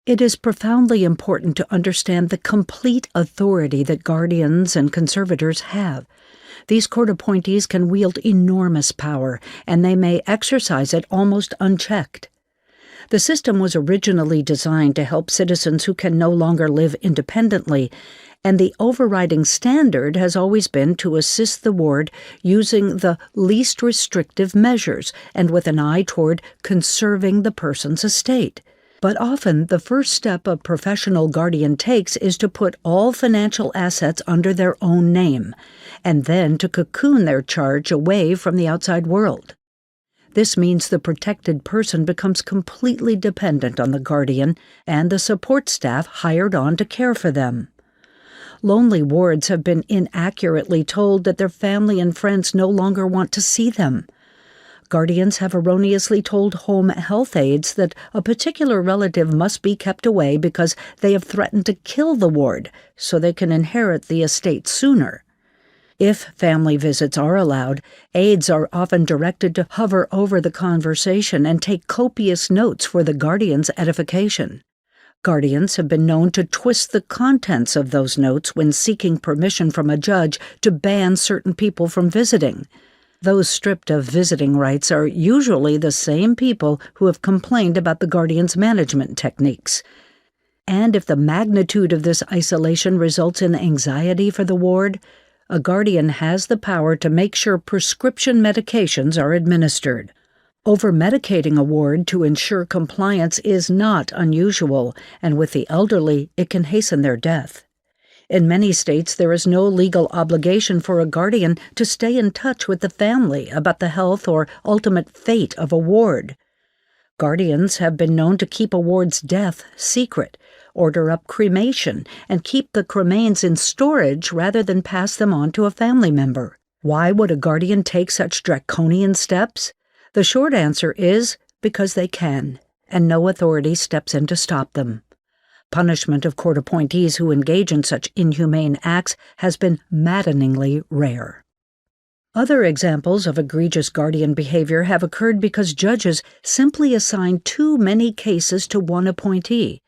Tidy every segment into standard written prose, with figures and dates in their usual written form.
It is profoundly important to understand the complete authority that guardians and conservators have. These court appointees can wield enormous power, and they may exercise it almost unchecked. The system was originally designed to help citizens who can no longer live independently, and the overriding standard has always been to assist the ward using the least restrictive measures and with an eye toward conserving the person's estate. But often, the first step a professional guardian takes is to put all financial assets under their own name, and then to cocoon their charge away from the outside world. This means the protected person becomes completely dependent on the guardian and the support staff hired on to care for them. Lonely wards have been inaccurately told that their family and friends no longer want to see them. Guardians have erroneously told home health aides that a particular relative must be kept away because they have threatened to kill the ward so they can inherit the estate sooner. If family visits are allowed, aides are often directed to hover over the conversation and take copious notes for the guardian's edification. Guardians have been known to twist the contents of those notes when seeking permission from a judge to ban certain people from visiting. Those stripped of visiting rights are usually the same people who have complained about the guardian's management techniques. And if the magnitude of this isolation results in anxiety for the ward, a guardian has the power to make sure prescription medications are administered. Over-medicating a ward to ensure compliance is not unusual, and with the elderly, it can hasten their death. In many states, there is no legal obligation for a guardian to stay in touch with the family about the health or ultimate fate of a ward. Guardians have been known to keep a ward's death secret, order up cremation, and keep the cremains in storage rather than pass them on to a family member. Why would a guardian take such draconian steps? The short answer is because they can, and no authority steps in to stop them. Punishment of court appointees who engage in such inhumane acts has been maddeningly rare. Other examples of egregious guardian behavior have occurred because judges simply assign too many cases to one appointee.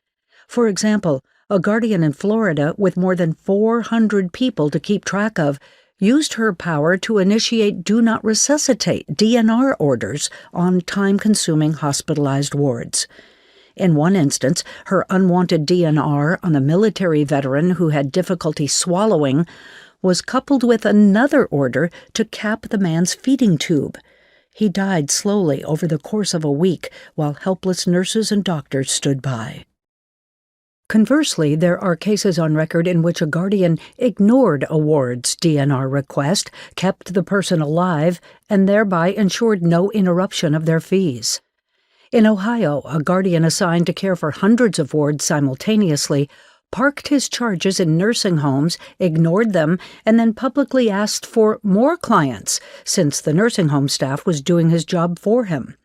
For example, a guardian in Florida with more than 400 people to keep track of used her power to initiate do not resuscitate DNR orders on time-consuming hospitalized wards. In one instance, her unwanted DNR on a military veteran who had difficulty swallowing was coupled with another order to cap the man's feeding tube. He died slowly over the course of a week while helpless nurses and doctors stood by. Conversely, there are cases on record in which a guardian ignored a ward's DNR request, kept the person alive, and thereby ensured no interruption of their fees. In Ohio, a guardian assigned to care for hundreds of wards simultaneously parked his charges in nursing homes, ignored them, and then publicly asked for more clients, since the nursing home staff was doing his job for him.